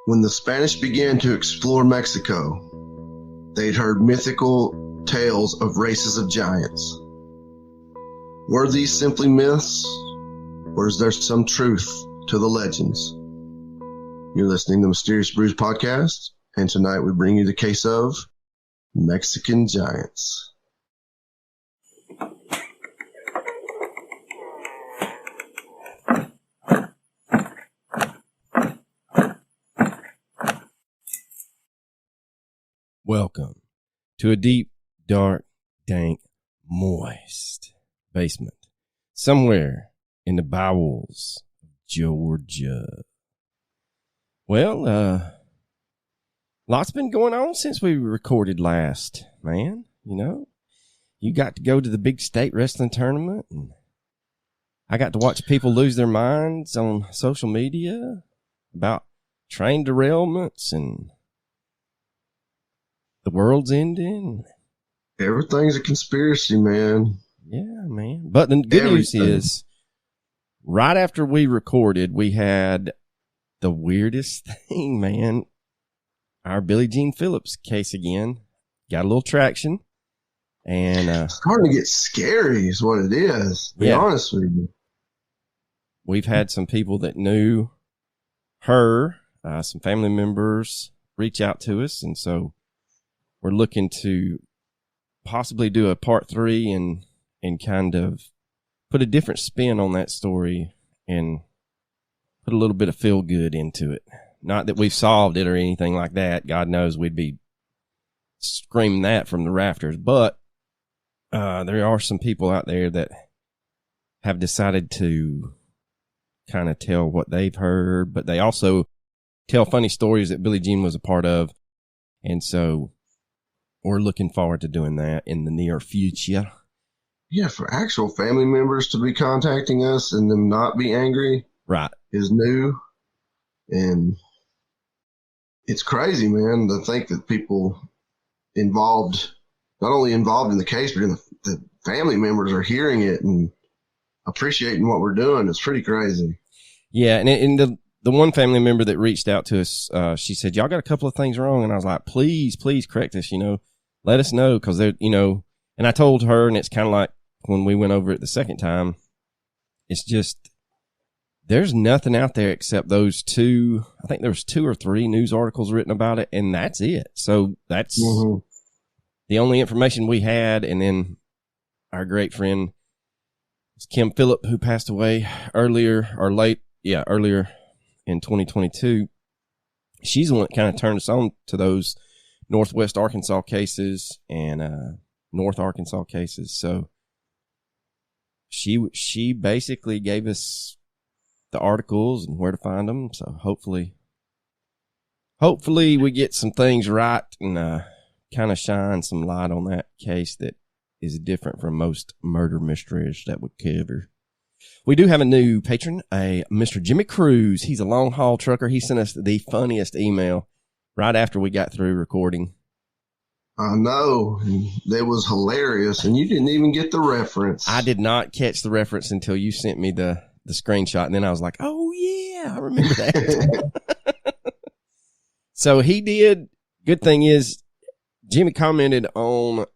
When the Spanish began to explore Mexico, they'd heard mythical tales of races of giants. Were these simply myths, or is there some truth to the legends? You're listening to the Mysterious Brews podcast, and tonight we bring you the case of Mexican giants. Welcome to a deep, dark, dank, moist basement somewhere in the bowels of Georgia. Well, lots been going on since we recorded last, man. You know, you got to go to the big state wrestling tournament, and I got to watch people lose their minds on social media about train derailments and the world's ending. Everything's a conspiracy, man. Yeah, man. But the good news is, right after we recorded, we had the weirdest thing, man. Our Billie Jean Phillips case again. Got a little traction. And it's starting to get scary is what it is, to be honest with you. We've had some people that knew her, some family members, reach out to us, and so we're looking to possibly do a part 3 and kind of put a different spin on that story and put a little bit of feel good into it. Not that we've solved it or anything like that. God knows we'd be screaming that from the rafters. But there are some people out there that have decided to kind of tell what they've heard, but they also tell funny stories that Billie Jean was a part of. And so we're looking forward to doing that in the near future. Yeah, for actual family members to be contacting us and them not be angry, right, is new. And it's crazy, man, to think that people involved, not only involved in the case, but in the family members are hearing it and appreciating what we're doing. It's pretty crazy. Yeah, and the one family member that reached out to us, she said, y'all got a couple of things wrong. And I was like, please correct us, let us know. Cause they're, and I told her, and it's kind of like when we went over it the second time, it's just, there's nothing out there except those two. I think there was 2 or 3 news articles written about it, and that's it. So that's the only information we had. And then our great friend Kim Phillip, who passed away earlier in 2022, she's the one that kind of turned us on to those Northwest Arkansas cases and North Arkansas cases. So she basically gave us the articles and where to find them. So hopefully we get some things right and kind of shine some light on that case that is different from most murder mysteries that we cover. We do have a new patron, a Mr. Jimmy Cruz. He's a long haul trucker. He sent us the funniest email right after we got through recording. I know. That was hilarious. And you didn't even get the reference. I did not catch the reference until you sent me the screenshot. And then I was like, oh yeah, I remember that. So he did. Good thing is Jimmy commented on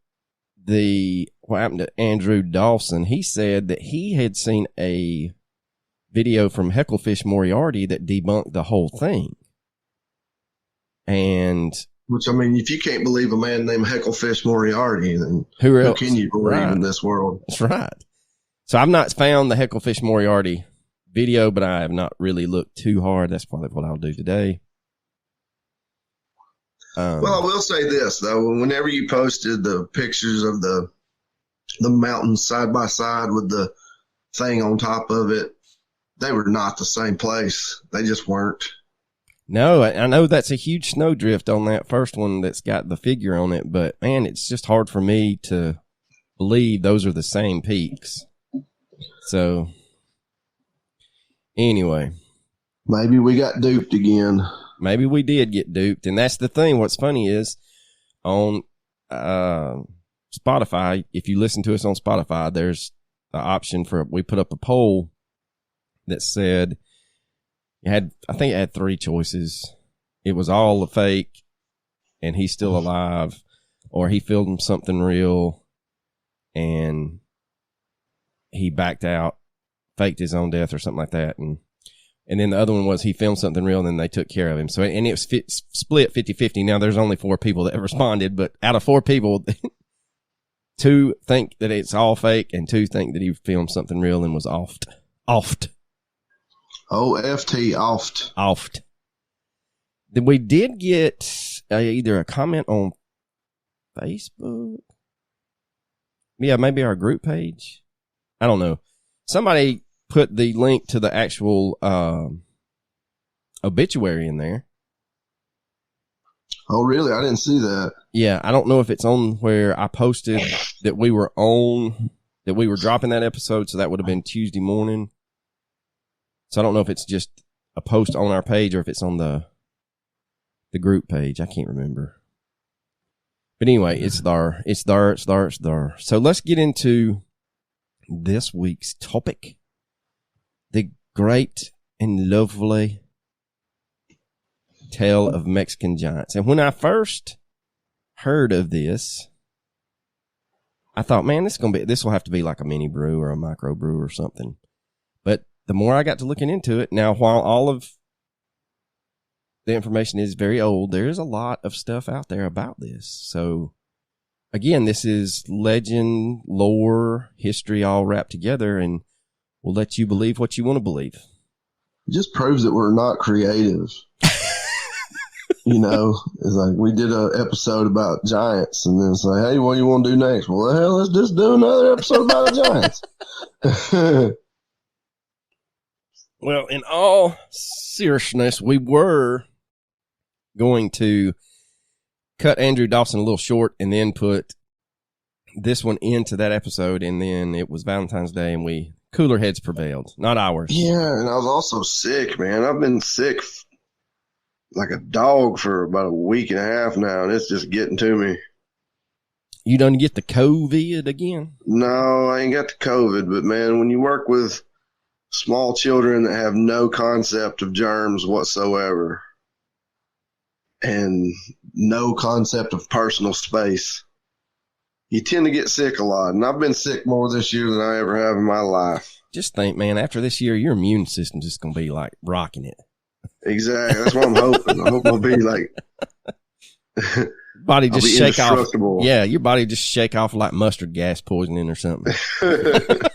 what happened to Andrew Dawson. He said that he had seen a video from Hecklefish Moriarty that debunked the whole thing. And which, I mean, if you can't believe a man named Hecklefish Moriarty, then who can you believe in this world? That's right. So I've not found the Hecklefish Moriarty video, but I have not really looked too hard. That's probably what I'll do today. Well, I will say this, though. Whenever you posted the pictures of the mountains side by side with the thing on top of it, they were not the same place. They just weren't. No, I know that's a huge snowdrift on that first one that's got the figure on it, but man, it's just hard for me to believe those are the same peaks. So, anyway. Maybe we got duped again. Maybe we did get duped. And that's the thing. What's funny is on Spotify, if you listen to us on Spotify, there's the option for, we put up a poll that said, I think it had 3 choices. it was all a fake and he's still alive, or he filmed something real and he backed out, faked his own death or something like that. And then the other one was he filmed something real and then they took care of him. So, and it was split 50-50. Now there's only 4 people that responded, but out of 4 people, 2 think that it's all fake and 2 think that he filmed something real and was offed. O-F-T, oft. Offed. Then we did get either a comment on Facebook. Yeah, maybe our group page. I don't know. Somebody put the link to the actual obituary in there. Oh, really? I didn't see that. Yeah, I don't know if it's on where I posted that we were dropping that episode, so that would have been Tuesday morning. So I don't know if it's just a post on our page or if it's on the group page. I can't remember. But anyway, it's there. So let's get into this week's topic. The great and lovely tale of Mexican giants. And when I first heard of this, I thought, man, this will have to be like a mini brew or a micro brew or something. But the more I got to looking into it, now while all of the information is very old, there is a lot of stuff out there about this. So again, this is legend, lore, history all wrapped together, and we'll let you believe what you want to believe. It just proves that we're not creative. You know, it's like we did an episode about giants, and then it's like, hey, what do you want to do next? Well, the hell, let's just do another episode about giants. Well, in all seriousness, we were going to cut Andrew Dawson a little short and then put this one into that episode, and then it was Valentine's Day, and cooler heads prevailed, not ours. Yeah, and I was also sick, man. I've been sick like a dog for about a week and a half now, and it's just getting to me. You done get the COVID again? No, I ain't got the COVID, but man, when you work with small children that have no concept of germs whatsoever and no concept of personal space, you tend to get sick a lot. And I've been sick more this year than I ever have in my life. Just think, man, after this year, your immune system's just going to be like rocking it. Exactly. That's what I'm hoping. I hope I'll be like... Body just shake off. Yeah, your body just shake off like mustard gas poisoning or something. The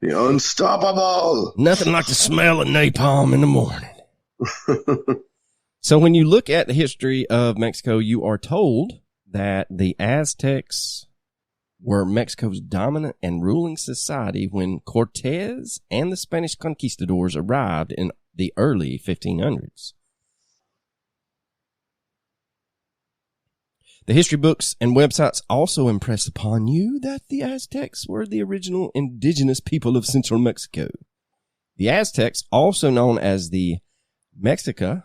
unstoppable. Nothing like the smell of napalm in the morning. So when you look at the history of Mexico, you are told that the Aztecs were Mexico's dominant and ruling society when Cortes and the Spanish conquistadors arrived in the early 1500s. The history books and websites also impress upon you that the Aztecs were the original indigenous people of central Mexico. The Aztecs, also known as the Mexica,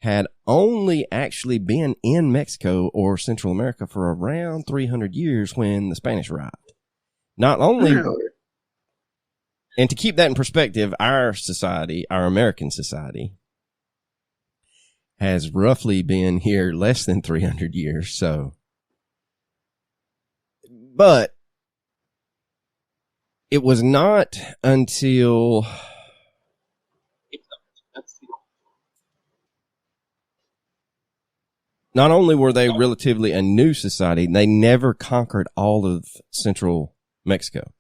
had only actually been in Mexico or Central America for around 300 years when the Spanish arrived. Not only, and to keep that in perspective, our society, our American society, has roughly been here less than 300 years. So, but it was not until not only were they relatively a new society, they never conquered all of central Mexico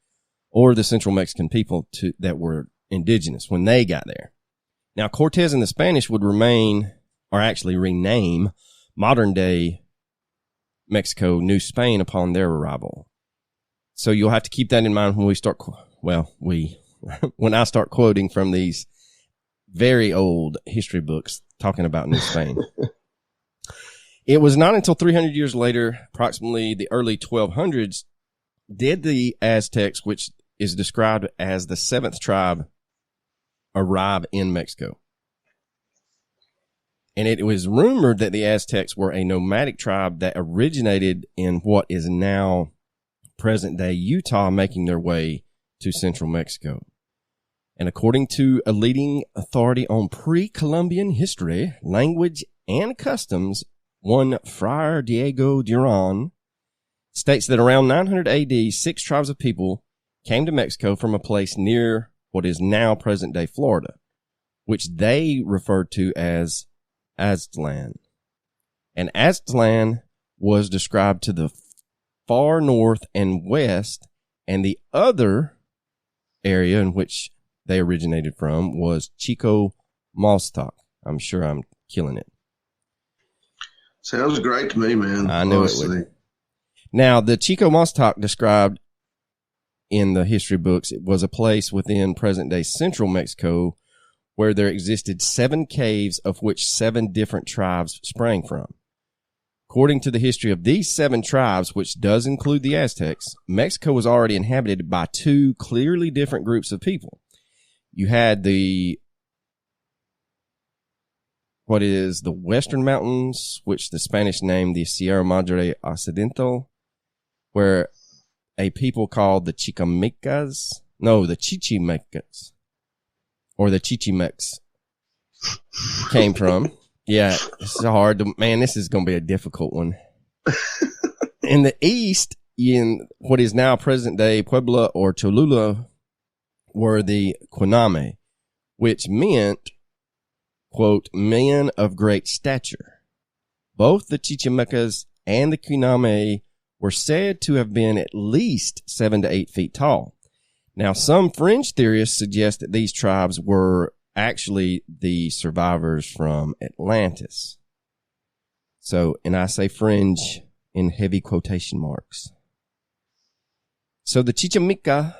or the central Mexican people that were indigenous when they got there. Now, Cortes and the Spanish would remain, or actually rename, modern-day Mexico New Spain upon their arrival. So you'll have to keep that in mind when we start, when I start quoting from these very old history books talking about New Spain. It was not until 300 years later, approximately the early 1200s, did the Aztecs, which is described as the 7th tribe, arrive in Mexico. And it was rumored that the Aztecs were a nomadic tribe that originated in what is now present-day Utah, making their way to central Mexico. And according to a leading authority on pre-Columbian history, language, and customs, one Friar Diego Duran states that around 900 AD, 6 tribes of people came to Mexico from a place near what is now present-day Florida, which they referred to as Aztlan. And Aztlan was described to the far north and west, and the other area in which they originated from was Chico Mazatec. I'm sure I'm killing it. Sounds great to me, man. I knew honestly. It would. Now, the Chico Mazatec described in the history books, it was a place within present-day central Mexico where there existed 7 caves of which 7 different tribes sprang from. According to the history of these 7 tribes, which does include the Aztecs, Mexico was already inhabited by 2 clearly different groups of people. You had the Western Mountains, which the Spanish named the Sierra Madre Occidental, where a people called the Chichimecas, or the Chichimecs came from. Yeah, it's hard to, man, this is going to be a difficult one. In the east, in what is now present-day Puebla or Cholula, were the Quiname, which meant, quote, men of great stature. Both the Chichimecas and the Quiname were said to have been at least 7 to 8 feet tall. Now, some fringe theorists suggest that these tribes were actually the survivors from Atlantis. So, and I say fringe in heavy quotation marks. So the Chichimeca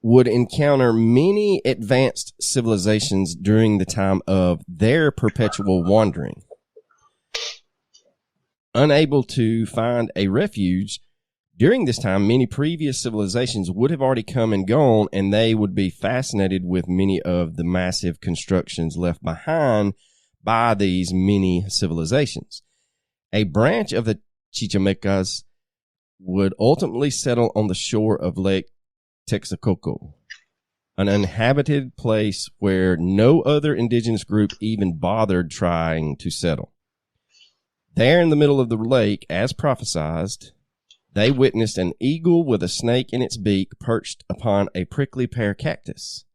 would encounter many advanced civilizations during the time of their perpetual wandering. Unable to find a refuge, during this time, many previous civilizations would have already come and gone, and they would be fascinated with many of the massive constructions left behind by these many civilizations. A branch of the Chichimecas would ultimately settle on the shore of Lake Texcoco, an uninhabited place where no other indigenous group even bothered trying to settle. There in the middle of the lake, as prophesied, they witnessed an eagle with a snake in its beak perched upon a prickly pear cactus.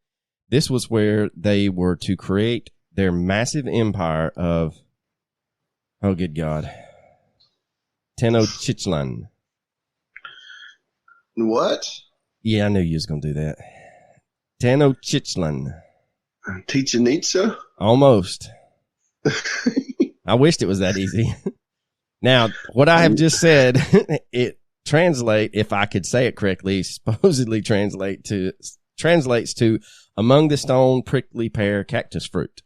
This was where they were to create their massive empire of, oh good God, Tenochtitlan. What? Yeah, I knew you was going to do that. Tenochtitlan. Chichen Itza? Almost. I wished it was that easy. Now, what I have just said, it translate, if I could say it correctly, supposedly translates to among the stone prickly pear cactus fruit.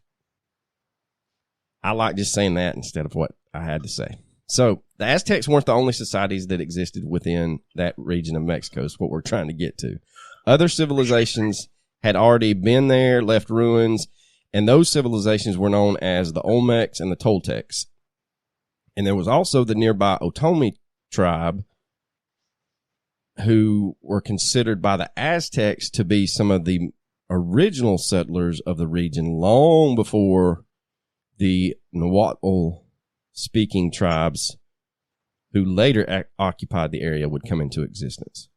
I like just saying that instead of what I had to say. So the Aztecs weren't the only societies that existed within that region of Mexico, is what we're trying to get to. Other civilizations had already been there, left ruins, and those civilizations were known as the Olmecs and the Toltecs. And there was also the nearby Otomi tribe, who were considered by the Aztecs to be some of the original settlers of the region long before the Nahuatl-speaking tribes who later occupied the area would come into existence.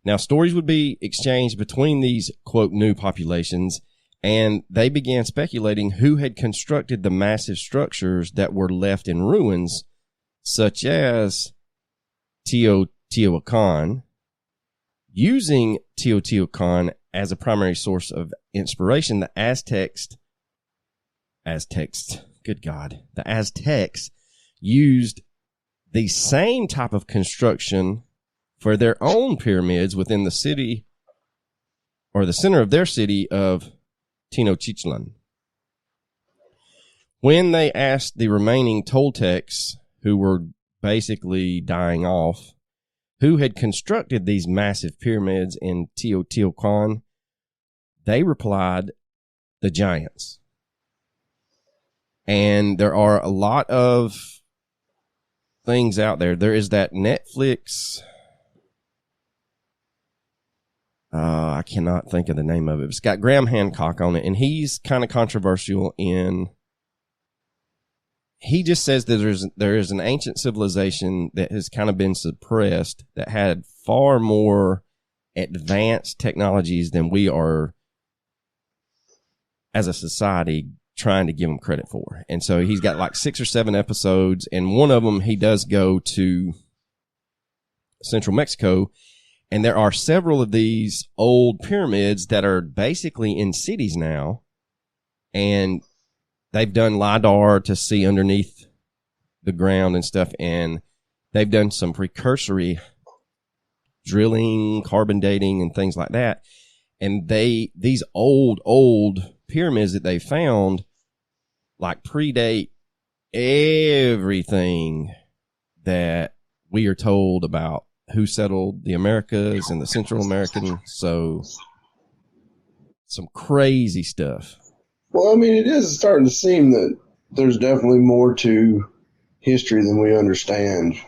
Now, stories would be exchanged between these, quote, new populations, and they began speculating who had constructed the massive structures that were left in ruins, such as Teotihuacan. Using Teotihuacan as a primary source of inspiration, the Aztecs, good God, the Aztecs used the same type of construction for their own pyramids within the city, or the center of their city of Tenochtitlan. When they asked the remaining Toltecs, who were basically dying off, who had constructed these massive pyramids in Teotihuacan, they replied, the giants. And there are a lot of things out there. There is that Netflix I cannot think of the name of it. It's got Graham Hancock on it, and he's kind of controversial he just says that there is an ancient civilization that has kind of been suppressed that had far more advanced technologies than we are as a society trying to give them credit for. And so he's got like 6 or 7 episodes, and one of them he does go to central Mexico, and there are several of these old pyramids that are basically in cities now, and they've done LiDAR to see underneath the ground and stuff, and they've done some precursory drilling, carbon dating, and things like that. And these old pyramids that they found like predate everything that we are told about who settled the Americas and the Central American. So some crazy stuff. Well, I mean, it is starting to seem that there's definitely more to history than we understand.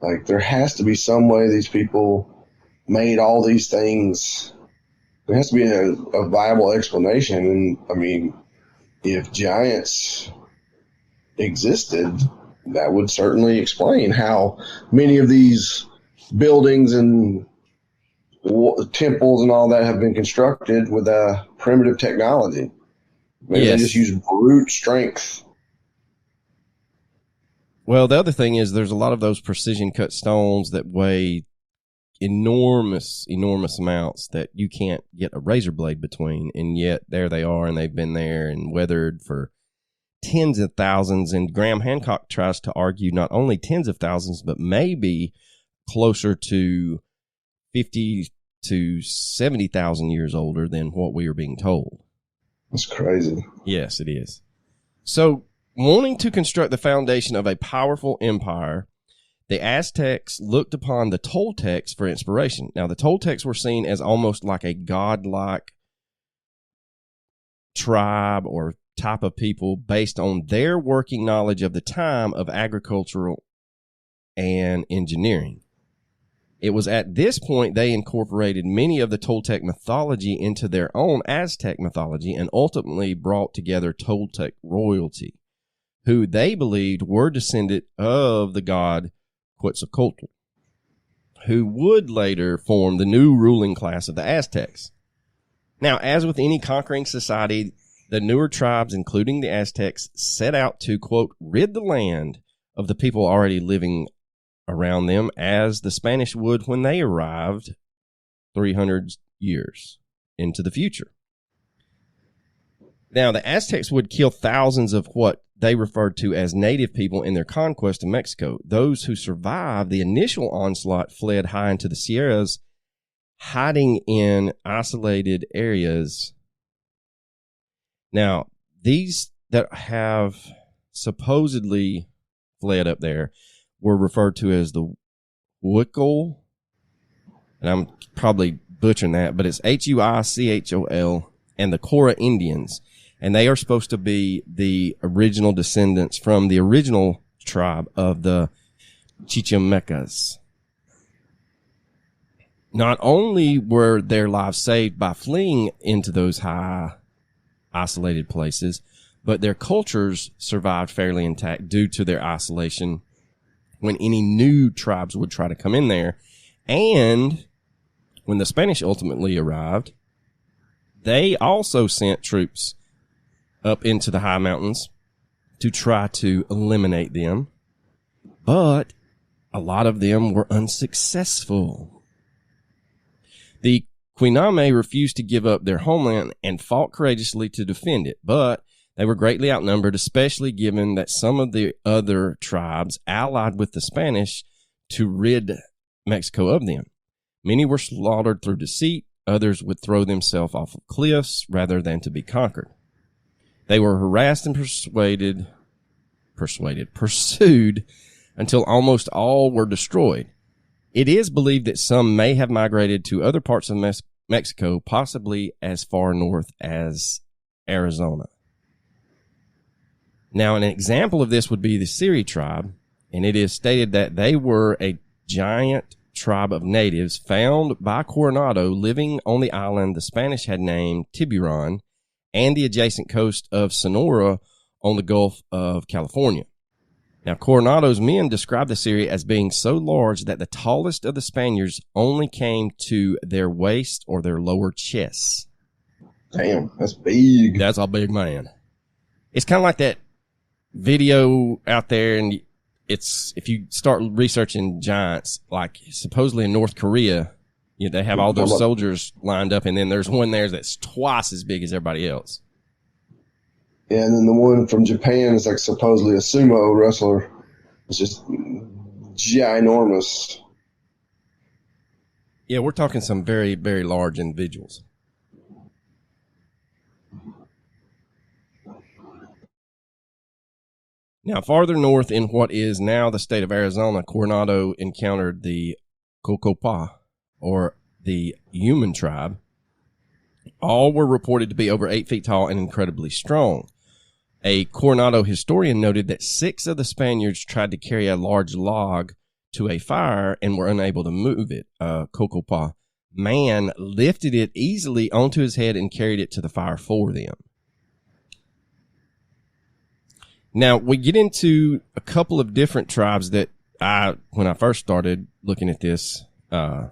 Like, there has to be some way these people made all these things. There has to be a viable explanation. And, I mean, if giants existed, that would certainly explain how many of these buildings and temples and all that have been constructed with a primitive technology. Maybe they just use brute strength. Well, the other thing is there's a lot of those precision cut stones that weigh enormous amounts that you can't get a razor blade between, and yet there they are, and they've been there and weathered for tens of thousands. And Graham Hancock tries to argue not only tens of thousands, but maybe closer to 50 to 70,000 years older than what we are being told. That's crazy. Yes, it is. So, wanting to construct the foundation of a powerful empire, the Aztecs looked upon the Toltecs for inspiration. Now, the Toltecs were seen as almost like a godlike tribe or type of people based on their working knowledge of the time of agricultural and engineering. It was at this point they incorporated many of the Toltec mythology into their own Aztec mythology and ultimately brought together Toltec royalty, who they believed were descendant of the god Quetzalcoatl, who would later form the new ruling class of the Aztecs. Now, as with any conquering society, the newer tribes, including the Aztecs, set out to, quote, rid the land of the people already living around them, as the Spanish would when they arrived 300 years into the future. Now, the Aztecs would kill thousands of what they referred to as native people in their conquest of Mexico. Those who survived the initial onslaught fled high into the Sierras, hiding in isolated areas. Now, these that have supposedly fled up there were referred to as the Huichol, and I'm probably butchering that, but it's Huichol, and the Cora Indians. And they are supposed to be the original descendants from the original tribe of the Chichimecas. Not only were their lives saved by fleeing into those high, isolated places, but their cultures survived fairly intact due to their isolation when any new tribes would try to come in there. And when the Spanish ultimately arrived, they also sent troops up into the high mountains to try to eliminate them. But a lot of them were unsuccessful. The Quiname refused to give up their homeland and fought courageously to defend it, but they were greatly outnumbered, especially given that some of the other tribes allied with the Spanish to rid Mexico of them. Many were slaughtered through deceit. Others would throw themselves off of cliffs rather than to be conquered. They were harassed and pursued until almost all were destroyed. It is believed that some may have migrated to other parts of Mexico, possibly as far north as Arizona. Now, an example of this would be the Seri tribe, and it is stated that they were a giant tribe of natives found by Coronado living on the island the Spanish had named Tiburon and the adjacent coast of Sonora on the Gulf of California. Now, Coronado's men described this area as being so large that the tallest of the Spaniards only came to their waist or their lower chests. Damn, that's big. That's a big man. It's kind of like that video out there, and it's, if you start researching giants, like supposedly in North Korea, you know, they have all those soldiers lined up, and then there's one there that's twice as big as everybody else. Yeah, and then the one from Japan is like supposedly a sumo wrestler. It's just ginormous. Yeah, we're talking some very, very large individuals. Now, farther north in what is now the state of Arizona, Coronado encountered the Cocopa, or the human tribe. All were reported to be over 8 feet tall and incredibly strong. A Coronado historian noted that 6 of the Spaniards tried to carry a large log to a fire and were unable to move it. Cocopa man lifted it easily onto his head and carried it to the fire for them. Now, we get into a couple of different tribes that when I first started looking at this, I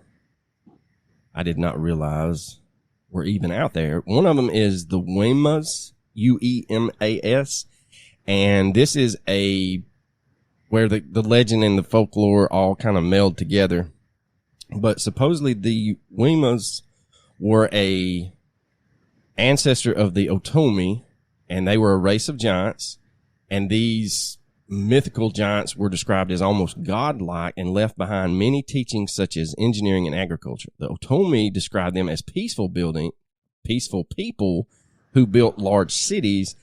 did not realize were even out there. One of them is the Uemas, Uemas, and this is where the legend and the folklore all kind of meld together. But supposedly the Uemas were a ancestor of the Otomi, and they were a race of giants. And these mythical giants were described as almost godlike and left behind many teachings such as engineering and agriculture. The Otomi described them as peaceful people who built large cities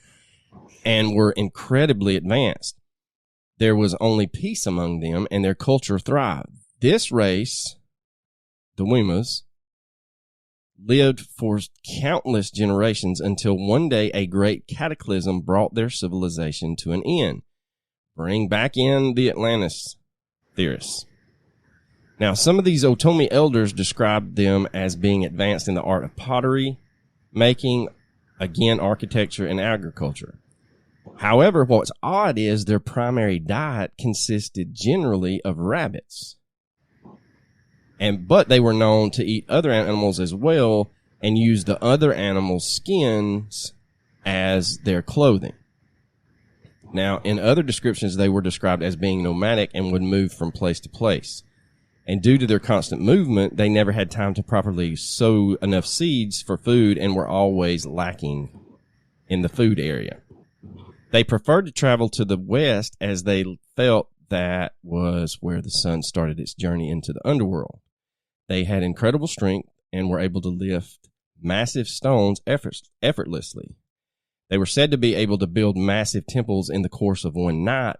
and were incredibly advanced. There was only peace among them, and their culture thrived. This race, the Uemas, lived for countless generations until one day a great cataclysm brought their civilization to an end. Bring back in the Atlantis theorists. Now, some of these Otomi elders described them as being advanced in the art of pottery making, again, architecture and agriculture. However, what's odd is their primary diet consisted generally of rabbits. But they were known to eat other animals as well and use the other animals' skins as their clothing. Now, in other descriptions, they were described as being nomadic and would move from place to place. And due to their constant movement, they never had time to properly sow enough seeds for food and were always lacking in the food area. They preferred to travel to the west as they felt that was where the sun started its journey into the underworld. They had incredible strength and were able to lift massive stones effortlessly. They were said to be able to build massive temples in the course of one night,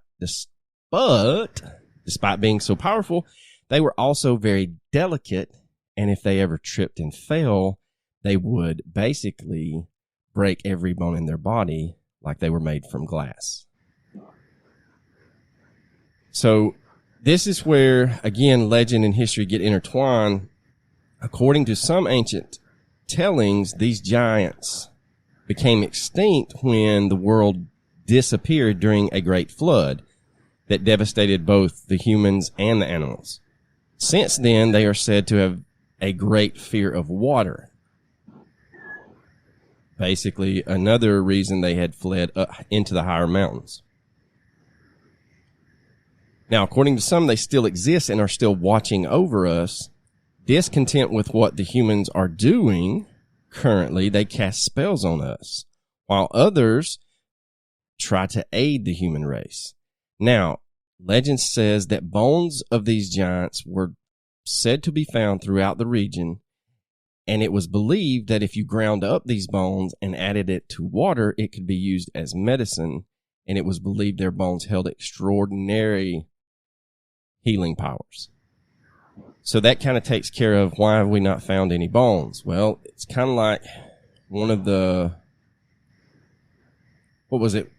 but despite being so powerful, they were also very delicate, and if they ever tripped and fell, they would basically break every bone in their body like they were made from glass. So this is where, again, legend and history get intertwined. According to some ancient tellings, these giants became extinct when the world disappeared during a great flood that devastated both the humans and the animals. Since then, they are said to have a great fear of water. Basically, another reason they had fled into the higher mountains. Now, according to some, they still exist and are still watching over us. Discontent with what the humans are doing currently, they cast spells on us, while others try to aid the human race. Now, legend says that bones of these giants were said to be found throughout the region, and it was believed that if you ground up these bones and added it to water, it could be used as medicine, and it was believed their bones held extraordinary healing powers. So that kind of takes care of why have we not found any bones. Well, it's kind of like one of the, what was it?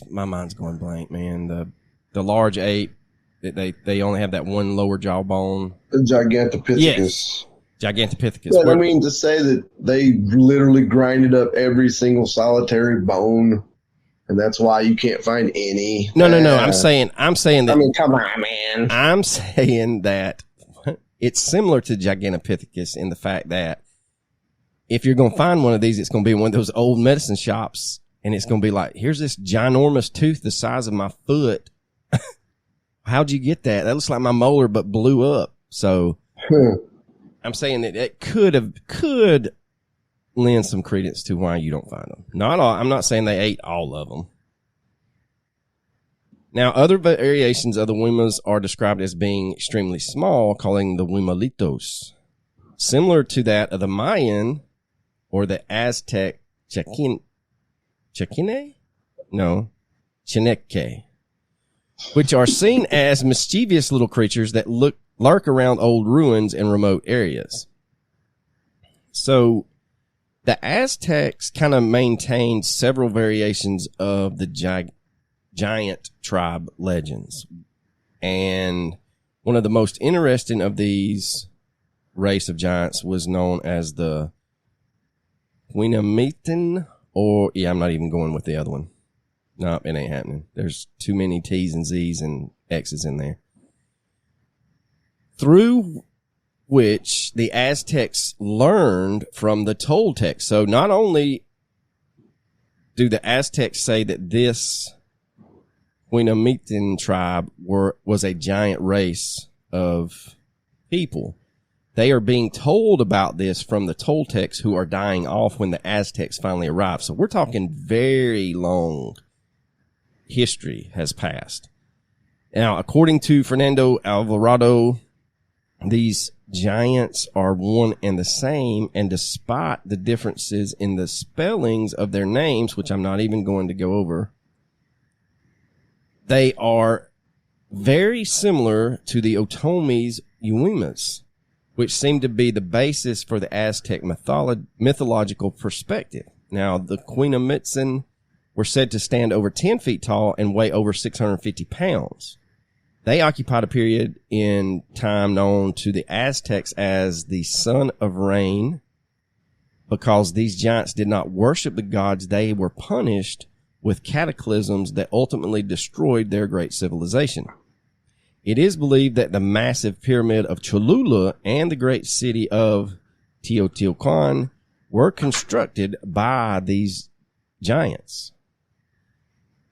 My mind's going blank, man. The large ape They only have that one lower jawbone. The Gigantopithecus. Yes. Gigantopithecus. But I mean, to say that they literally grinded up every single solitary bone, and that's why you can't find any. No. I'm saying that. I mean, come on, man. I'm saying that it's similar to Gigantopithecus in the fact that if you're going to find one of these, it's going to be in one of those old medicine shops, and it's going to be like, here's this ginormous tooth the size of my foot. How'd you get that? That looks like my molar, but blew up. So I'm saying that it could lend some credence to why you don't find them. Not all. I'm not saying they ate all of them. Now, other variations of the huimas are described as being extremely small, calling the huimalitos. Similar to that of the Mayan or the Aztec Chineque, which are seen as mischievous little creatures that lurk around old ruins in remote areas. So the Aztecs kind of maintained several variations of the giant tribe legends. And one of the most interesting of these race of giants was known as the Huinamitan, I'm not even going with the other one. No, it ain't happening. There's too many T's and Z's and X's in there. Through which the Aztecs learned from the Toltecs. So not only do the Aztecs say that this Huinamitan tribe was a giant race of people, they are being told about this from the Toltecs, who are dying off when the Aztecs finally arrive. So we're talking very long history has passed. Now, according to Fernando Alvarado, these giants are one and the same, and despite the differences in the spellings of their names, which I'm not even going to go over, they are very similar to the Otomi's Uimas, which seem to be the basis for the Aztec mythological perspective. Now, the Huinamitan were said to stand over 10 feet tall and weigh over 650 pounds. They occupied a period in time known to the Aztecs as the Son of Rain. Because these giants did not worship the gods, they were punished with cataclysms that ultimately destroyed their great civilization. It is believed that the massive pyramid of Cholula and the great city of Teotihuacan were constructed by these giants.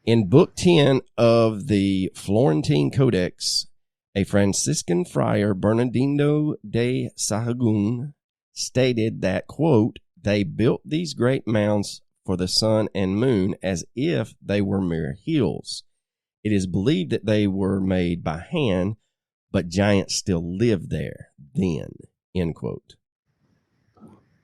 In Book 10 of the Florentine Codex, a Franciscan friar, Bernardino de Sahagún, stated that, quote, they built these great mounds for the sun and moon as if they were mere hills. It is believed that they were made by hand, but giants still lived there then, end quote.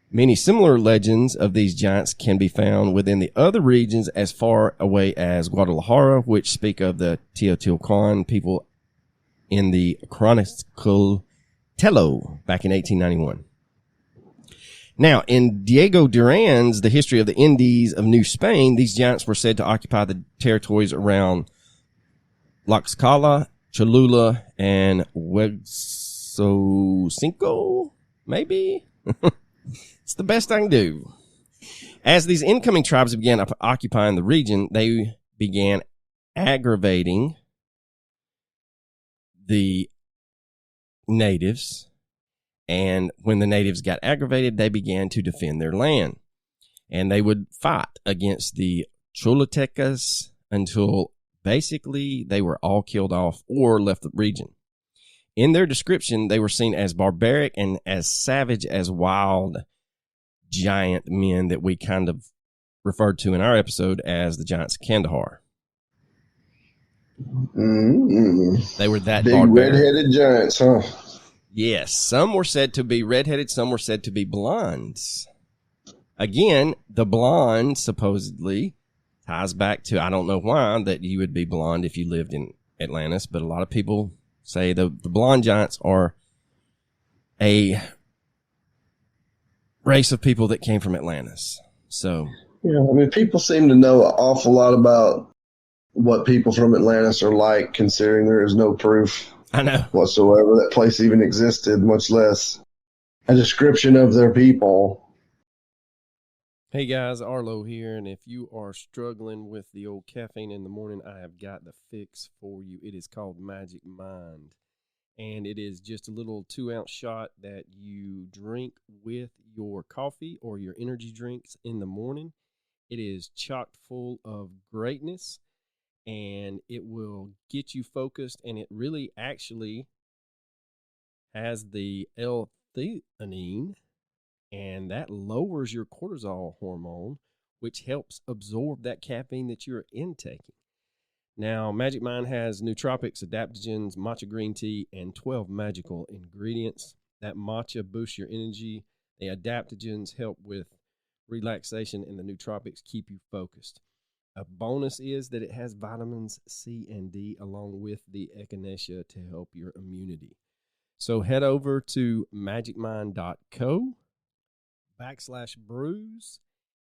Many similar legends of these giants can be found within the other regions as far away as Guadalajara, which speak of the Teotihuacan people in the Chronicle Tello back in 1891. Now, in Diego Duran's The History of the Indies of New Spain, these giants were said to occupy the territories around Tlaxcala, Cholula, and Huexocinco, maybe? It's the best I can do. As these incoming tribes began occupying the region, they began aggravating the natives. And when the natives got aggravated, they began to defend their land. And they would fight against the Cholutecas until basically they were all killed off or left the region. In their description, they were seen as barbaric and as savage as wild giant men that we kind of referred to in our episode as the giants of Kandahar. Mm-hmm. They were that big barbaric. Red-headed giants, huh? Yes, some were said to be redheaded, some were said to be blondes. Again, the blonde supposedly ties back to, I don't know why, that you would be blonde if you lived in Atlantis, but a lot of people say the blonde giants are a race of people that came from Atlantis. So, yeah, I mean, people seem to know an awful lot about what people from Atlantis are like, considering there is no proof I know whatsoever that place even existed, much less a description of their people. Hey guys, Arlo here, and if you are struggling with the old caffeine in the morning, I have got the fix for you. It is called Magic Mind, and it is just a little 2-ounce shot that you drink with your coffee or your energy drinks in the morning. It is chock full of greatness, and it will get you focused, and it really actually has the L-theanine, and that lowers your cortisol hormone, which helps absorb that caffeine that you're intaking. Now, Magic Mind has nootropics, adaptogens, matcha green tea, and 12 magical ingredients. That matcha boosts your energy. The adaptogens help with relaxation, and the nootropics keep you focused. A bonus is that it has vitamins C and D along with the echinacea to help your immunity. So head over to magicmind.co/brews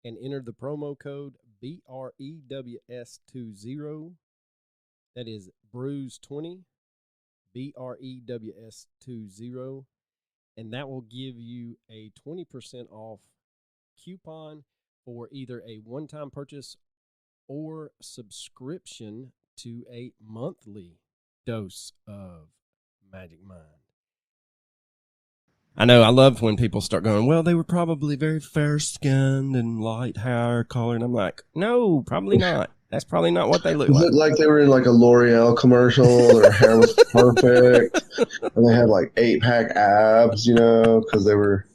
and enter the promo code BREWS20. That is brews20, BREWS20, and that will give you a 20% off coupon for either a one-time purchase or subscription to a monthly dose of Magic Mind. I know, I love when people start going, well, they were probably very fair-skinned and light hair color, and I'm like, no, probably not. That's probably not what they look It like. looked like they were in like a L'Oreal commercial. Their hair was perfect. And they had like 8-pack abs, because they were...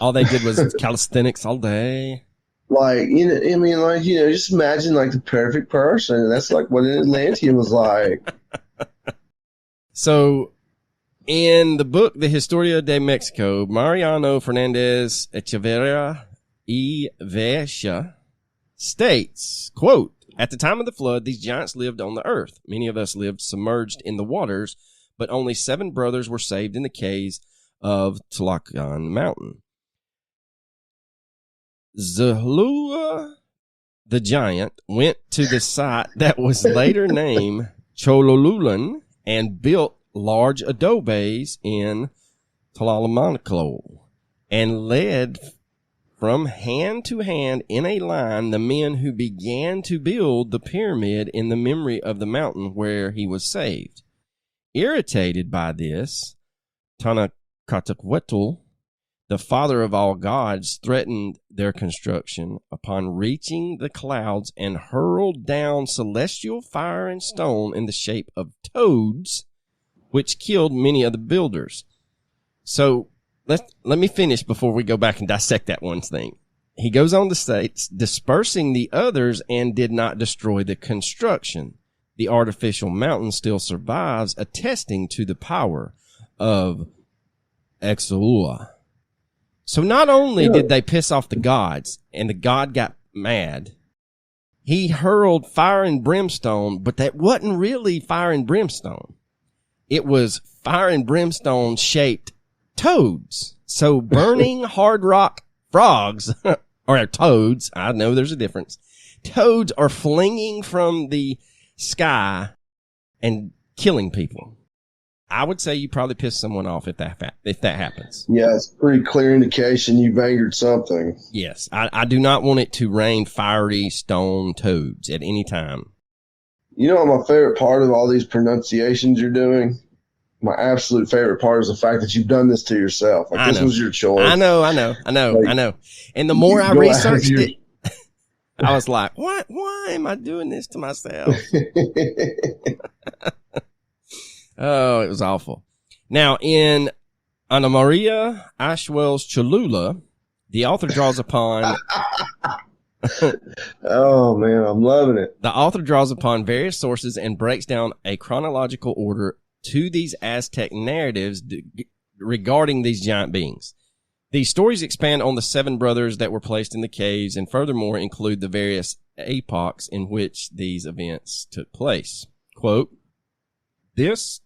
All they did was calisthenics all day. Like, just imagine like the perfect person. That's like what an Atlantean was like. So, in the book, The Historia de Mexico, Mariano Fernandez Echeverria y Vesha states, quote, at the time of the flood, these giants lived on the earth. Many of us lived submerged in the waters, but only 7 brothers were saved in the caves of Tlacan Mountain. Zahulua, the giant, went to the site that was later named Chololulan and built large adobes in Tlalomanclo and led from hand to hand in a line the men who began to build the pyramid in the memory of the mountain where he was saved. Irritated by this, Tanaquetzalcoatl, the father of all gods, threatened their construction upon reaching the clouds and hurled down celestial fire and stone in the shape of toads, which killed many of the builders. So let me finish before we go back and dissect that one thing. He goes on to state, dispersing the others and did not destroy the construction. The artificial mountain still survives, attesting to the power of Exulua. So not only did they piss off the gods and the god got mad, he hurled fire and brimstone, but that wasn't really fire and brimstone. It was fire and brimstone shaped toads. So burning hard rock frogs, or toads, I know there's a difference. Toads are flinging from the sky and killing people. I would say you probably pissed someone off if that happens. Yeah, it's pretty clear indication you've angered something. Yes, I do not want it to rain fiery stone toads at any time. You know what my favorite part of all these pronunciations you're doing? My absolute favorite part is the fact that you've done this to yourself. Like, this was your choice. I know. And the more I researched it, I was like, what? Why am I doing this to myself? Oh, it was awful. Now, in Ana Maria Ashwell's Cholula, the author draws upon... Oh, man, I'm loving it. The author draws upon various sources and breaks down a chronological order to these Aztec narratives regarding these giant beings. These stories expand on the 7 brothers that were placed in the caves and furthermore include the various epochs in which these events took place. Quote, this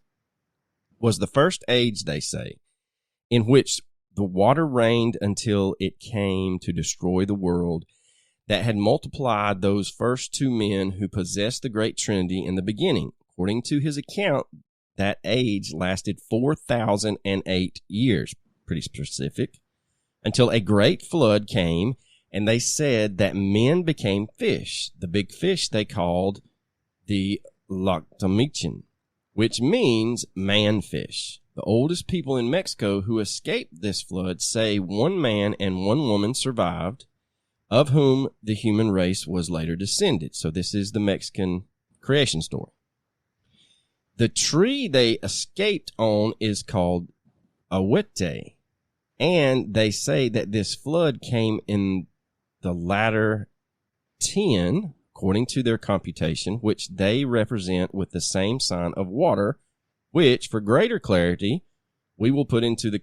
was the first age, they say, in which the water rained until it came to destroy the world. that had multiplied those first two men who possessed the great Trinity in the beginning. According to his account, that age lasted 4,008 years, pretty specific, until a great flood came, and they said that men became fish. The big fish they called the Lactomichin, which means man-fish. The oldest people in Mexico who escaped this flood say one man and one woman survived, of whom the human race was later descended. So this is the Mexican creation story. The tree they escaped on is called Ahuete, and they say that this flood came in the latter 10, according to their computation, which they represent with the same sign of water, which, for greater clarity, we will put into their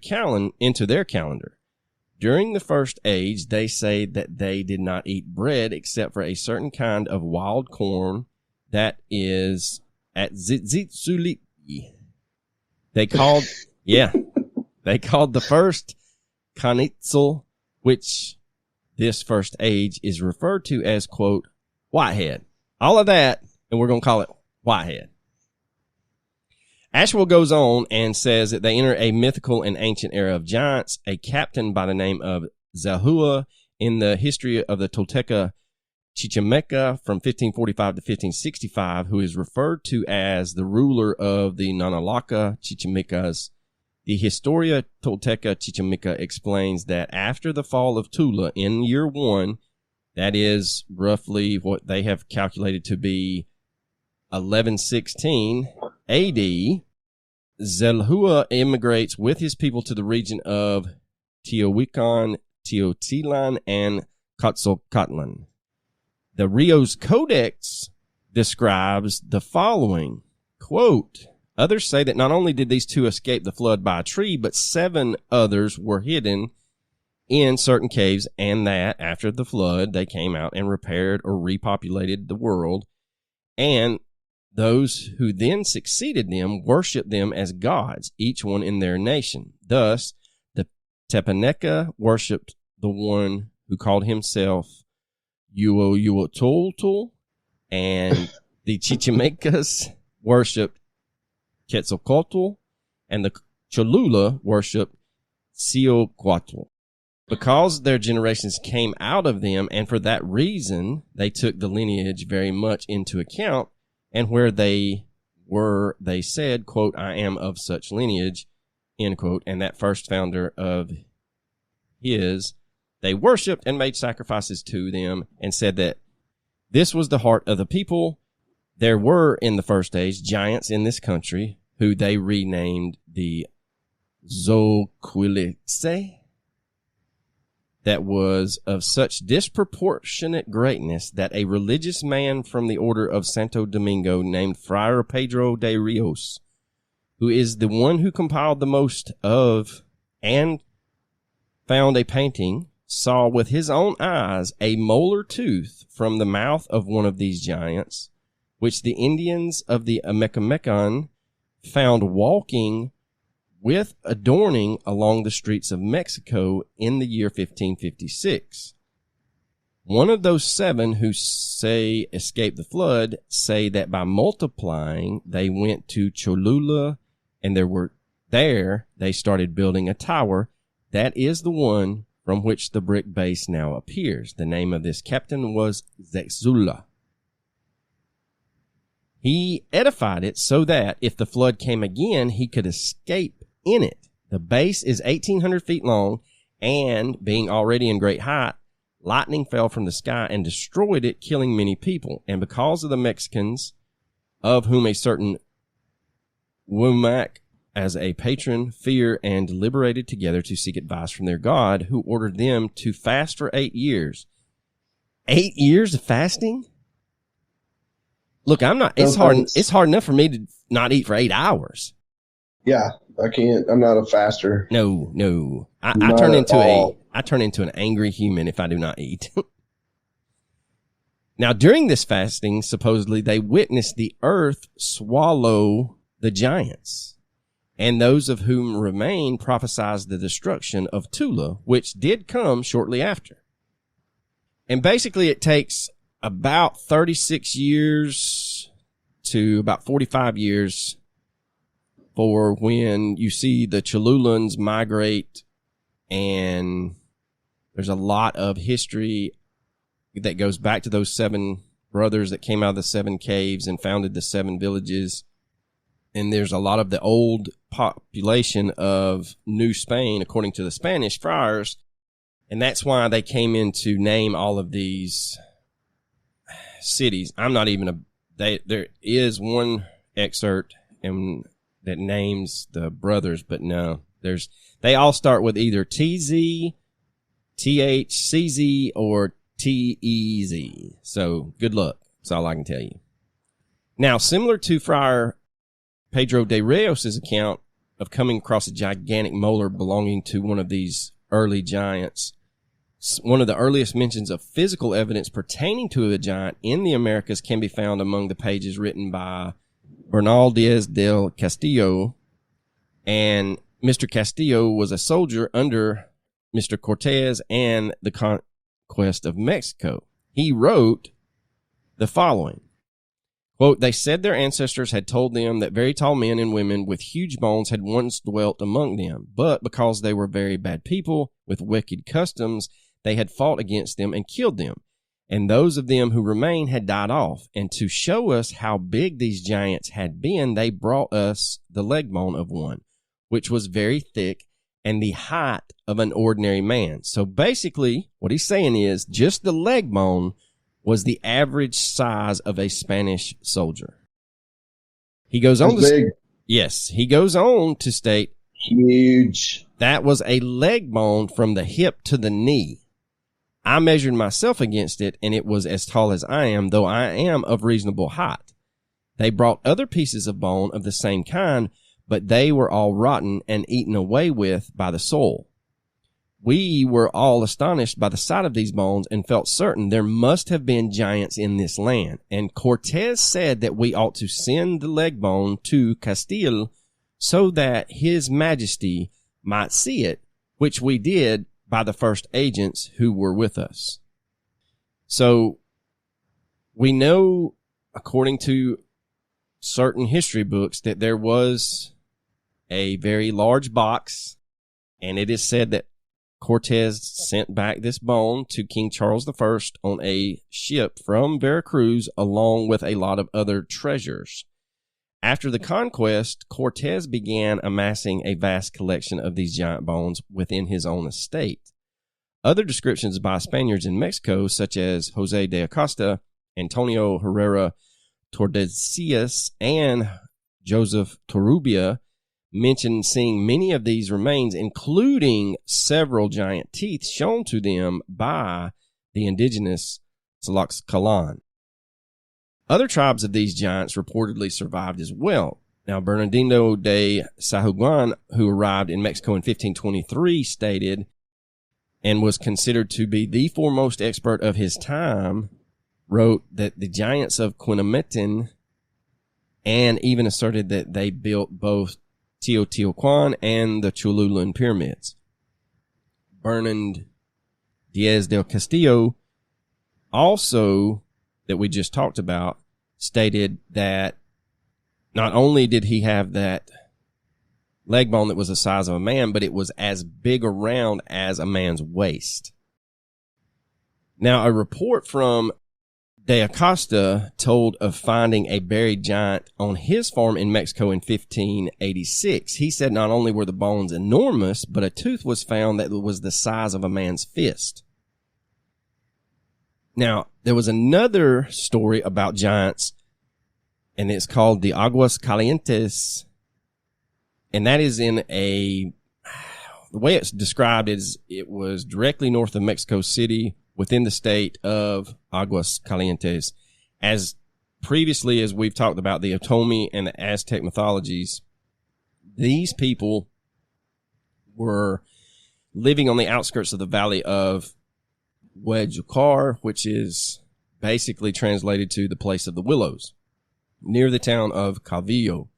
calendar. During the first age, they say that they did not eat bread except for a certain kind of wild corn that is at Zitzuliki. They called the first Kanitzel, which this first age is referred to as, quote, Whitehead. All of that, and we're going to call it Whitehead. Ashwell goes on and says that they enter a mythical and ancient era of giants. A captain by the name of Zahua in the history of the Tolteca Chichimeca from 1545 to 1565, who is referred to as the ruler of the Nanalaca Chichimecas. The Historia Tolteca Chichimeca explains that after the fall of Tula in year 1, that is roughly what they have calculated to be 1116 AD, Zelhua immigrates with his people to the region of Teotihuacan, Teotihuacan, and Quetzalcoatlan. The Rios Codex describes the following, quote, others say that not only did these two escape the flood by a tree, but 7 others were hidden in certain caves, and that after the flood, they came out and repaired or repopulated the world, and those who then succeeded them worshiped them as gods, each one in their nation. Thus, the Tepaneca worshipped the one who called himself Uotoltol, and the Chichimecas worshipped Quetzalcoatl, and the Cholula worshipped Xiuhcoatl. Because their generations came out of them, and for that reason, they took the lineage very much into account, and where they were, they said, quote, I am of such lineage, end quote, and that first founder of his, they worshipped and made sacrifices to them and said that this was the heart of the people. There were, in the first age, giants in this country who they renamed the Zoquilice, that was of such disproportionate greatness that a religious man from the order of Santo Domingo named Friar Pedro de Rios, who is the one who compiled the most of and found a painting, saw with his own eyes a molar tooth from the mouth of one of these giants, which the Indians of the Amecamecan found walking with adorning along the streets of Mexico in the year 1556. One of those 7 who say escaped the flood say that by multiplying, they went to Cholula, and there they started building a tower. That is the one from which the brick base now appears. The name of this captain was Zexula. He edified it so that if the flood came again, he could escape in it. The base is 1,800 feet long, and being already in great height, lightning fell from the sky and destroyed it, killing many people. And because of the Mexicans, of whom a certain Womack as a patron, fear, and deliberated together to seek advice from their God, who ordered them to fast for 8 years. 8 years of fasting? Look, it's hard enough for me to not eat for 8 hours. Yeah, I can't. I'm not a faster. No. I turn into an angry human if I do not eat. Now, during this fasting, supposedly they witnessed the earth swallow the giants, and those of whom remain prophesied the destruction of Tula, which did come shortly after. And basically it takes about 36 years to about 45 years for when you see the Cholulans migrate, and there's a lot of history that goes back to those 7 brothers that came out of the 7 caves and founded the 7 villages. And there's a lot of the old population of New Spain, according to the Spanish friars. And that's why they came in to name all of these cities. I'm not even there is one excerpt that names the brothers, but no, they all start with either TZ, TH, CZ, or TEZ. So good luck. That's all I can tell you. Now, similar to Friar Pedro de Rios' account of coming across a gigantic molar belonging to one of these early giants, one of the earliest mentions of physical evidence pertaining to a giant in the Americas can be found among the pages written by Bernal Diaz del Castillo. And Mr. Castillo was a soldier under Mr. Cortes and the conquest of Mexico. He wrote the following. Quote, they said their ancestors had told them that very tall men and women with huge bones had once dwelt among them, but because they were very bad people with wicked customs, they had fought against them and killed them, and those of them who remained had died off. And to show us how big these giants had been, they brought us the leg bone of one, which was very thick and the height of an ordinary man. So basically, what he's saying is just the leg bone was the average size of a Spanish soldier. He goes on to he goes on to state, huge. That was a leg bone from the hip to the knee. I measured myself against it, and it was as tall as I am, though I am of reasonable height. They brought other pieces of bone of the same kind, but they were all rotten and eaten away with by the soil. We were all astonished by the sight of these bones and felt certain there must have been giants in this land. And Cortes said that we ought to send the leg bone to Castile so that his majesty might see it, which we did by the first agents who were with us. So we know, according to certain history books, that there was a very large box, and it is said that Cortes sent back this bone to King Charles I on a ship from Veracruz along with a lot of other treasures. After the conquest, Cortes began amassing a vast collection of these giant bones within his own estate. Other descriptions by Spaniards in Mexico, such as Jose de Acosta, Antonio Herrera Tordesillas, and Joseph Torrubia, mention seeing many of these remains, including several giant teeth shown to them by the indigenous Tlaxcalan. Other tribes of these giants reportedly survived as well. Now, Bernardino de Sahuguan, who arrived in Mexico in 1523, stated, and was considered to be the foremost expert of his time, wrote that the giants of Quinamitan, and even asserted that they built both Teotihuacan and the Cholulan pyramids. Bernard Diaz del Castillo, also that we just talked about, stated that not only did he have that leg bone that was the size of a man, but it was as big around as a man's waist. Now, a report from De Acosta told of finding a buried giant on his farm in Mexico in 1586. He said not only were the bones enormous, but a tooth was found that was the size of a man's fist. Now, there was another story about giants, and it's called the Aguas Calientes, and that is the way it's described is it was directly north of Mexico City, within the state of Aguas Calientes. As previously as we've talked about the Otomi and the Aztec mythologies, these people were living on the outskirts of the valley of Huejucar, which is basically translated to the place of the willows, near the town of Calvillo.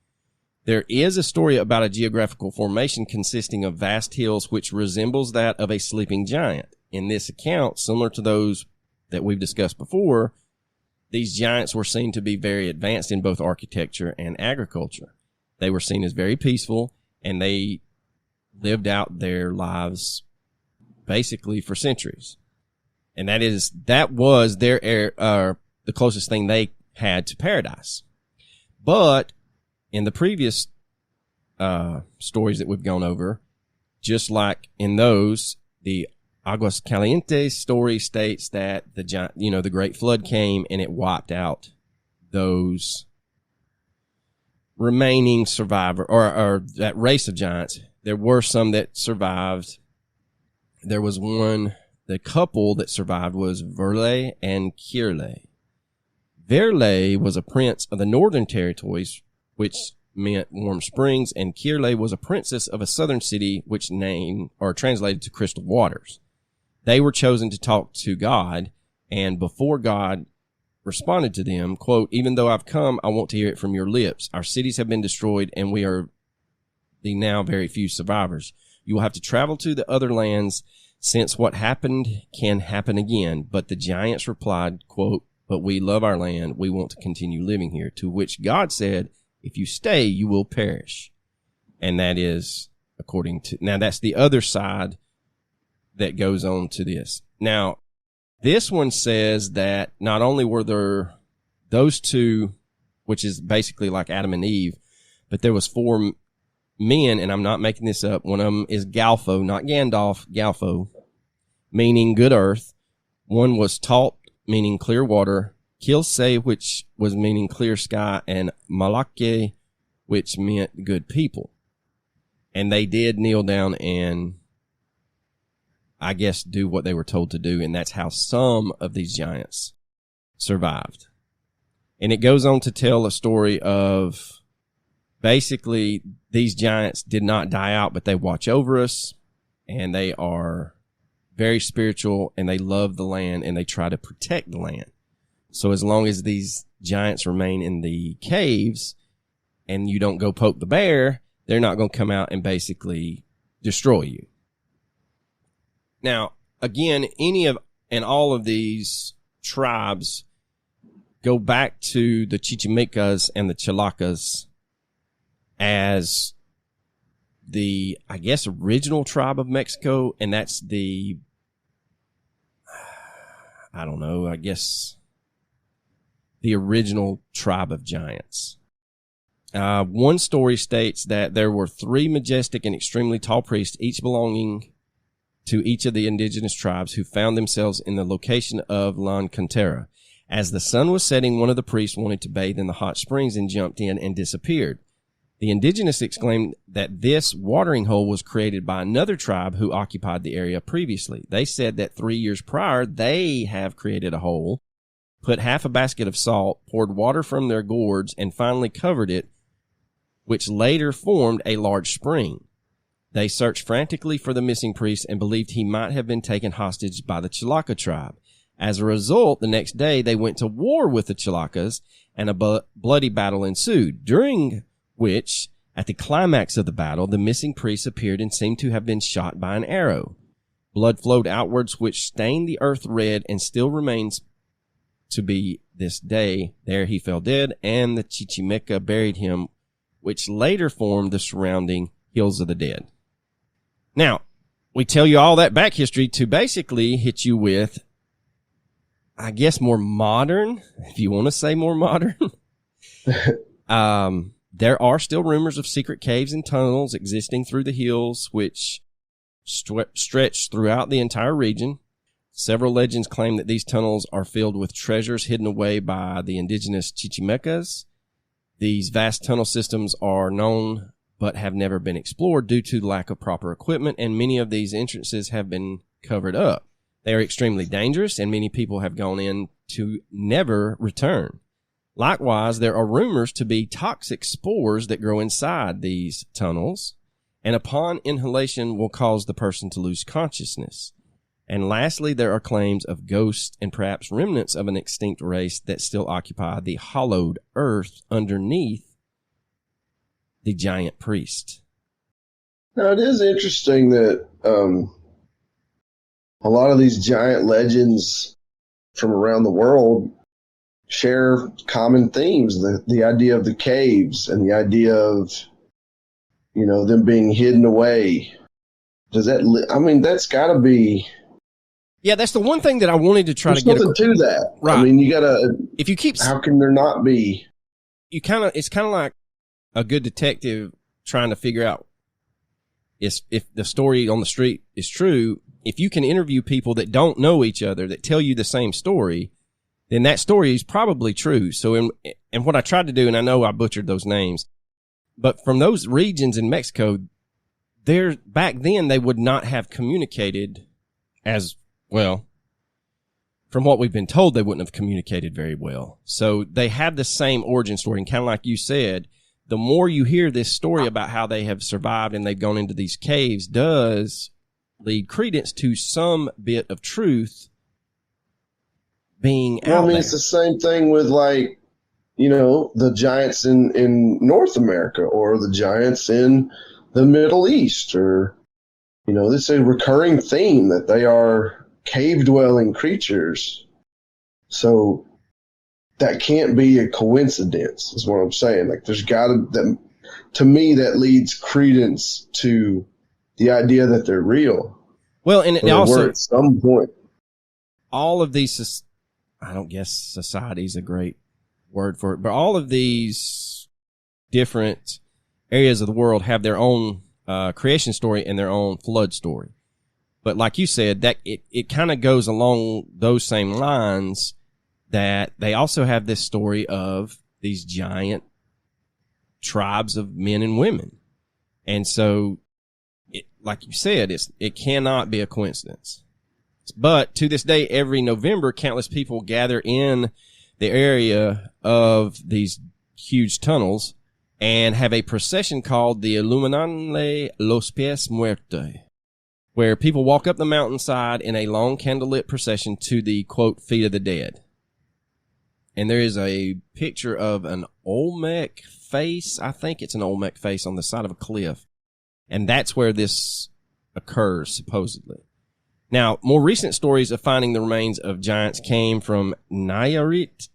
There is a story about a geographical formation consisting of vast hills which resembles that of a sleeping giant. In this account, similar to those that we've discussed before, these giants were seen to be very advanced in both architecture and agriculture. They were seen as very peaceful, and they lived out their lives basically for centuries. And that was their the closest thing they had to paradise. But in the previous stories that we've gone over, just like in those, the Aguas Calientes story states that the great flood came and it wiped out those remaining survivor or that race of giants. There were some that survived. There was the couple that survived was Verle and Kirle. Verle was a prince of the northern territories, which meant warm springs, and Kirle was a princess of a southern city, which named or translated to crystal waters. They were chosen to talk to God, and before God responded to them, quote, "Even though I've come, I want to hear it from your lips. Our cities have been destroyed, and we are the now very few survivors. You will have to travel to the other lands, since what happened can happen again." But the giants replied, quote, "But we love our land. We want to continue living here." To which God said, "If you stay, you will perish." And that is now that's the other side that goes on to this. Now, this one says that not only were there those two, which is basically like Adam and Eve, but there was 4 men, and I'm not making this up. One of them is Galfo, not Gandalf, Galfo, meaning good earth. One was Talt, meaning clear water, Kilse, which was meaning clear sky, and Malake, which meant good people. And they did kneel down and, I guess, do what they were told to do, and that's how some of these giants survived. And it goes on to tell a story of basically these giants did not die out, but they watch over us, and they are very spiritual, and they love the land, and they try to protect the land. So as long as these giants remain in the caves and you don't go poke the bear, they're not going to come out and basically destroy you. Now, again, all of these tribes go back to the Chichimecas and the Chalacas as the, I guess, original tribe of Mexico, and that's the, I don't know, I guess the original tribe of giants. One story states that there were 3 majestic and extremely tall priests, each belonging to each of the indigenous tribes, who found themselves in the location of La Cantera. As the sun was setting, one of the priests wanted to bathe in the hot springs and jumped in and disappeared. The indigenous exclaimed that this watering hole was created by another tribe who occupied the area previously. They said that 3 years prior, they have created a hole, put half a basket of salt, poured water from their gourds, and finally covered it, which later formed a large spring. They searched frantically for the missing priest and believed he might have been taken hostage by the Chalaca tribe. As a result, the next day they went to war with the Chalacas, and a bloody battle ensued, during which, at the climax of the battle, the missing priest appeared and seemed to have been shot by an arrow. Blood flowed outwards, which stained the earth red and still remains to be this day. There he fell dead, and the Chichimeca buried him, which later formed the surrounding Hills of the Dead. Now, we tell you all that back history to basically hit you with, I guess, more modern, if you want to say more modern. There are still rumors of secret caves and tunnels existing through the hills, which stretch throughout the entire region. Several legends claim that these tunnels are filled with treasures hidden away by the indigenous Chichimecas. These vast tunnel systems are known but have never been explored due to lack of proper equipment, and many of these entrances have been covered up. They are extremely dangerous, and many people have gone in to never return. Likewise, there are rumors to be toxic spores that grow inside these tunnels, and upon inhalation will cause the person to lose consciousness. And lastly, there are claims of ghosts and perhaps remnants of an extinct race that still occupy the hollowed earth underneath the giant priest. Now, it is interesting that a lot of these giant legends from around the world share common themes. The idea of the caves and the idea of, them being hidden away. That's got to be. Yeah, that's the one thing that I wanted to try to get. There's something to that. Right. You gotta. If you keep. How can there not be? It's kind of like a good detective trying to figure out if the story on the street is true. If you can interview people that don't know each other that tell you the same story, then that story is probably true. So, and what I tried to do, and I know I butchered those names, but from those regions in Mexico, back then they would not have communicated as well. From what we've been told, they wouldn't have communicated very well. So they have the same origin story. And kind of like you said, the more you hear this story about how they have survived and they've gone into these caves does lead credence to some bit of truth being out there. It's the same thing with the giants in North America or the giants in the Middle East, or, this is a recurring theme that they are cave-dwelling creatures. So that can't be a coincidence, is what I'm saying. There's got to me, that leads credence to the idea that they're real. Well, and it also, at some point, all of these, I don't guess society is a great word for it, but all of these different areas of the world have their own creation story and their own flood story. But like you said, that it kind of goes along those same lines, that they also have this story of these giant tribes of men and women. And so, like you said, it cannot be a coincidence. But to this day, every November, countless people gather in the area of these huge tunnels and have a procession called the Iluminarle los Pies Muertos, where people walk up the mountainside in a long candlelit procession to the, quote, feet of the dead. And there is a picture of an Olmec face. I think it's an Olmec face on the side of a cliff. And that's where this occurs, supposedly. Now, more recent stories of finding the remains of giants came from Nayarit,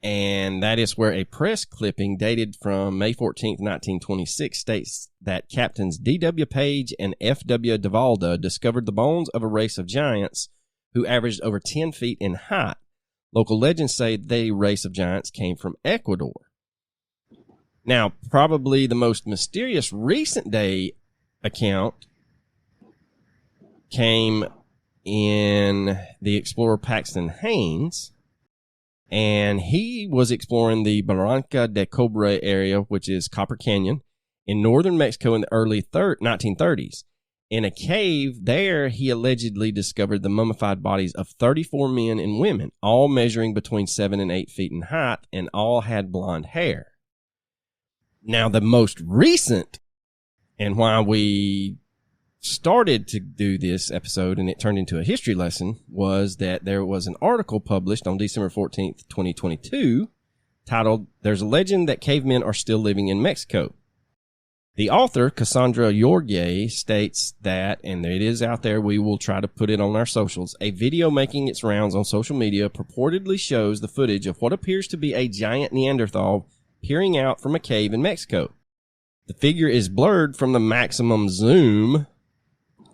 and that is where a press clipping dated from May 14th, 1926 states that Captains D.W. Page and F.W. Devalda discovered the bones of a race of giants who averaged over 10 feet in height. Local legends say the race of giants came from Ecuador. Now, probably the most mysterious recent day account came in the explorer Paxton Haynes, and he was exploring the Barranca de Cobre area, which is Copper Canyon, in northern Mexico in the early 1930s. In a cave there, he allegedly discovered the mummified bodies of 34 men and women, all measuring between 7 and 8 feet in height, and all had blonde hair. Now, the most recent, and why we started to do this episode and it turned into a history lesson, was that there was an article published on December 14th, 2022, titled, "There's a Legend That Cavemen Are Still Living in Mexico." The author, Cassandra Yorge, states that, and it is out there, we will try to put it on our socials, a video making its rounds on social media purportedly shows the footage of what appears to be a giant Neanderthal peering out from a cave in Mexico. The figure is blurred from the maximum zoom,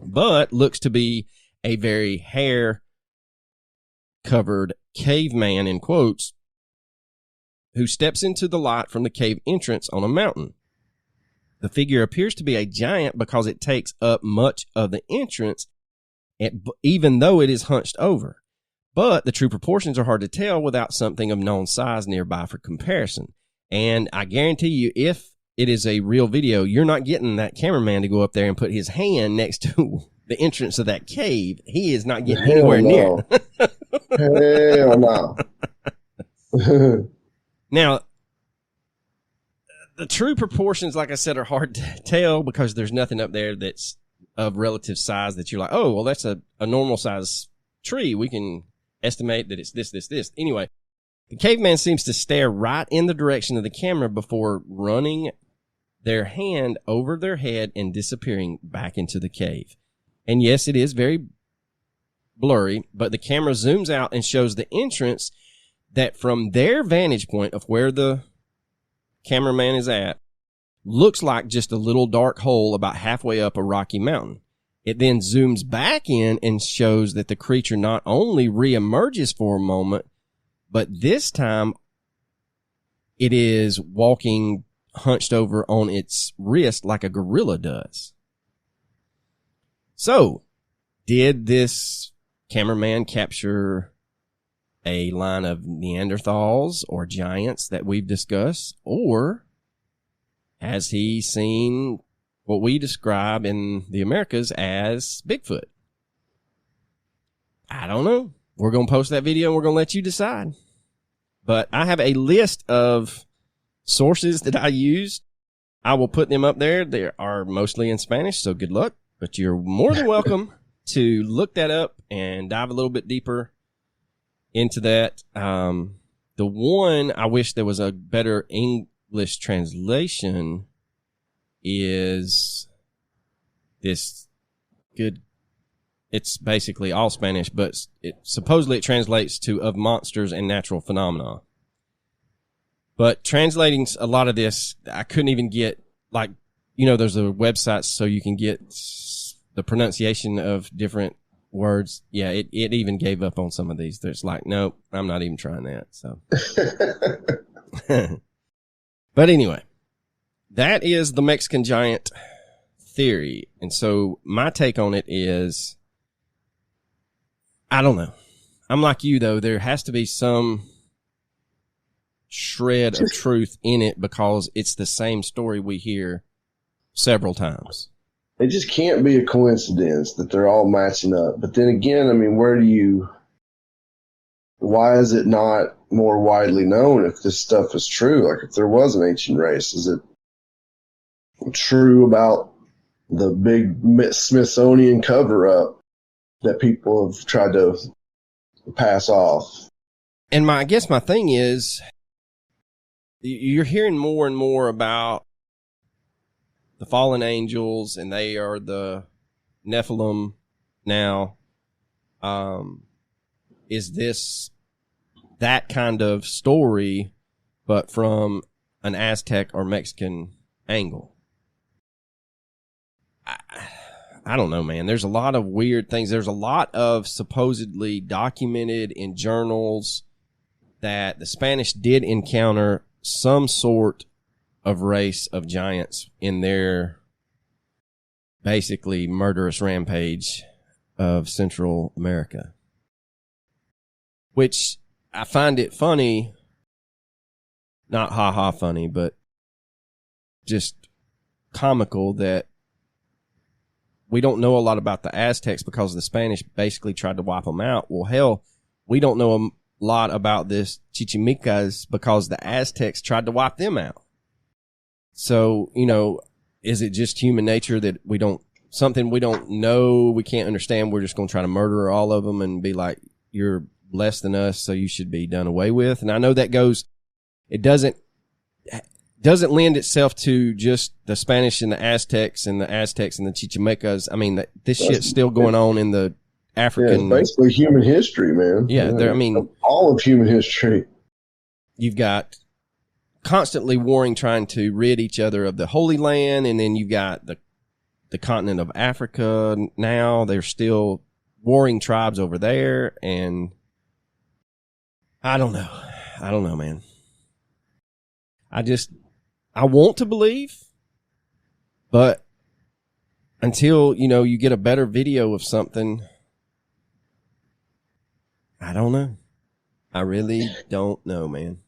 but looks to be a very hair-covered caveman, in quotes, who steps into the light from the cave entrance on a mountain. The figure appears to be a giant because it takes up much of the entrance, even though it is hunched over. But the true proportions are hard to tell without something of known size nearby for comparison. And I guarantee you, if it is a real video, you're not getting that cameraman to go up there and put his hand next to the entrance of that cave. He is not getting anywhere near. Hell no. Now, the true proportions, like I said, are hard to tell because there's nothing up there that's of relative size that you're like, oh, well, that's a normal size tree. We can estimate that it's this. Anyway, the caveman seems to stare right in the direction of the camera before running their hand over their head and disappearing back into the cave. And yes, it is very blurry, but the camera zooms out and shows the entrance that from their vantage point of where the cameraman is at looks like just a little dark hole about halfway up a rocky mountain. It then zooms back in and shows that the creature not only reemerges for a moment, but this time it is walking hunched over on its wrist like a gorilla does. So, did this cameraman capture a line of Neanderthals or giants that we've discussed, or has he seen what we describe in the Americas as Bigfoot? I don't know. We're going to post that video and we're going to let you decide. But I have a list of sources that I used. I will put them up there. They are mostly in Spanish, so good luck. But you're more than welcome to look that up and dive a little bit deeper into that. The one I wish there was a better English translation is this good. It's basically all Spanish, but supposedly it translates to of monsters and natural phenomena. But translating a lot of this, I couldn't even get, like, there's a website so you can get the pronunciation of different words. Yeah, it even gave up on some of these. There's like, nope, I'm not even trying that. So, but anyway, that is the Mexican giant theory. And so my take on it is, I don't know. I'm like you though. There has to be some shred of truth in it because it's the same story we hear several times. It just can't be a coincidence that they're all matching up. But then again, I mean, why is it not more widely known if this stuff is true? Like, if there was an ancient race, is it true about the big Smithsonian cover-up that people have tried to pass off? And I guess my thing is, you're hearing more and more about the fallen angels, and they are the Nephilim now. Is this that kind of story, but from an Aztec or Mexican angle? I don't know, man. There's a lot of weird things. There's a lot of supposedly documented in journals that the Spanish did encounter some sort of race of giants in their basically murderous rampage of Central America. Which I find it funny, not ha-ha funny, but just comical that we don't know a lot about the Aztecs because the Spanish basically tried to wipe them out. Well, hell, we don't know a lot about this Chichimecas because the Aztecs tried to wipe them out. So, is it just human nature that something we don't know, we can't understand, we're just going to try to murder all of them and be like, you're less than us, so you should be done away with? And I know that it doesn't lend itself to just the Spanish and the Aztecs and the Chichimecas. I mean, this shit's still going on in the African. Yeah, it's basically human history, man. Yeah, all of human history. You've got constantly warring, trying to rid each other of the Holy Land, and then you've got the continent of Africa now. There's still warring tribes over there, and I don't know, man. I want to believe, but until, you get a better video of something, I don't know. I really don't know, man.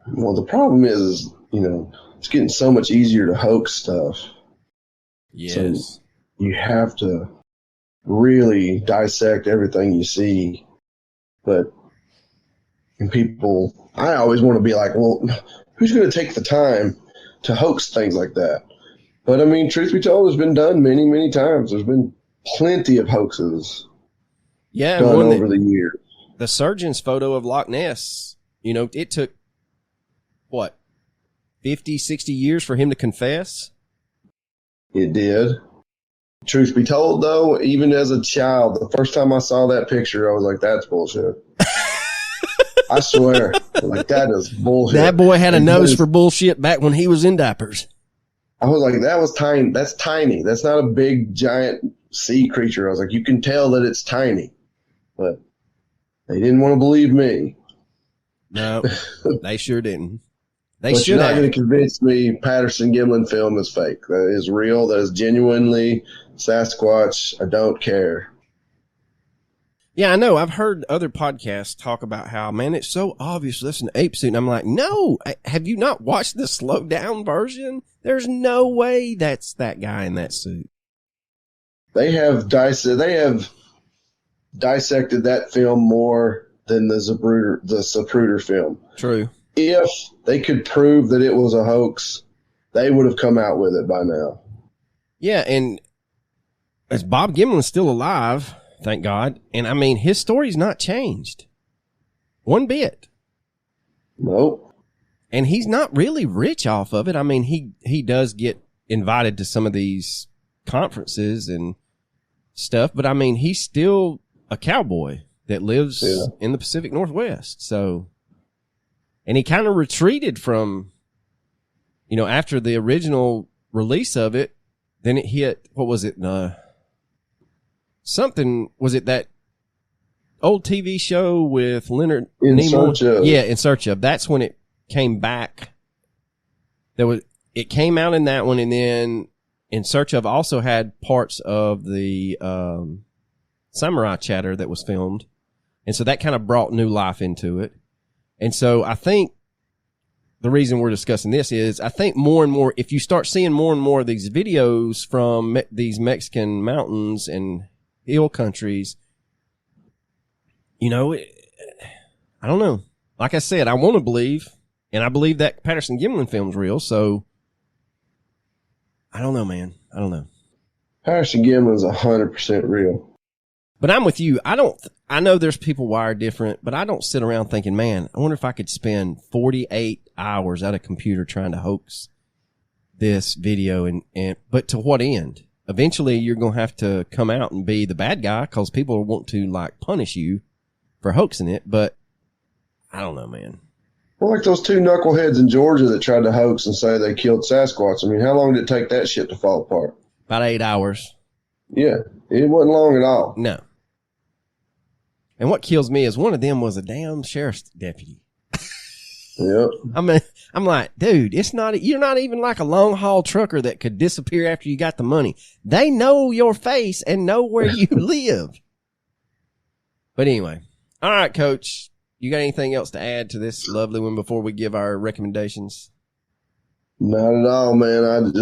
Well, the problem is, it's getting so much easier to hoax stuff. Yes. So you have to really dissect everything you see. But I always want to be like, well, who's going to take the time to hoax things like that? But I mean, truth be told, it's been done many, many times. There's been plenty of hoaxes done over the years. The surgeon's photo of Loch Ness, it took, 50, 60 years for him to confess? It did. Truth be told, though, even as a child, the first time I saw that picture, I was like, that's bullshit. I swear. Like, that is bullshit. That boy had a nose for bullshit back when he was in diapers. I was like, that was tiny. That's tiny. That's not a big, giant sea creature. I was like, you can tell that it's tiny. But they didn't want to believe me. No, they sure didn't. They but should you're not have. going to convince me Patterson-Gimlin film is fake. That is real. That is genuinely Sasquatch. I don't care. Yeah, I know. I've heard other podcasts talk about how, man, it's so obvious that's an ape suit. And I'm like, no, have you not watched the slowed down version? There's no way that's that guy in that suit. They have dissected that film more than the Zapruder film. True. If they could prove that it was a hoax, they would have come out with it by now. Yeah, and as Bob Gimlin's still alive, thank God, and I mean, his story's not changed one bit. Nope. And he's not really rich off of it. I mean, he does get invited to some of these conferences and stuff, but I mean, he's still a cowboy that lives in the Pacific Northwest. So, and he kind of retreated from, after the original release of it, then it hit, what was it? Something, was it that old TV show with Leonard Nimoy? Search Of. Yeah, In Search Of. That's when it came back. It came out in that one, and then In Search Of also had parts of the Samurai Chatter that was filmed. And so that kind of brought new life into it. And so I think the reason we're discussing this is I think more and more, if you start seeing more and more of these videos from these Mexican mountains and hill countries, I don't know. Like I said, I want to believe, and I believe that Patterson-Gimlin film's real. So I don't know, man. I don't know. Patterson-Gimlin's 100% real. But I'm with you. I know there's people wired different, but I don't sit around thinking, man, I wonder if I could spend 48 hours at a computer trying to hoax this video but to what end? Eventually you're going to have to come out and be the bad guy because people want to punish you for hoaxing it. But I don't know, man. Well, like those two knuckleheads in Georgia that tried to hoax and say they killed Sasquatch. I mean, how long did it take that shit to fall apart? About 8 hours. Yeah, it wasn't long at all. No. And what kills me is one of them was a damn sheriff's deputy. Yep. I mean, I'm like, dude, you're not even like a long haul trucker that could disappear after you got the money. They know your face and know where you live. But anyway. All right, Coach. You got anything else to add to this lovely one before we give our recommendations? Not at all, man.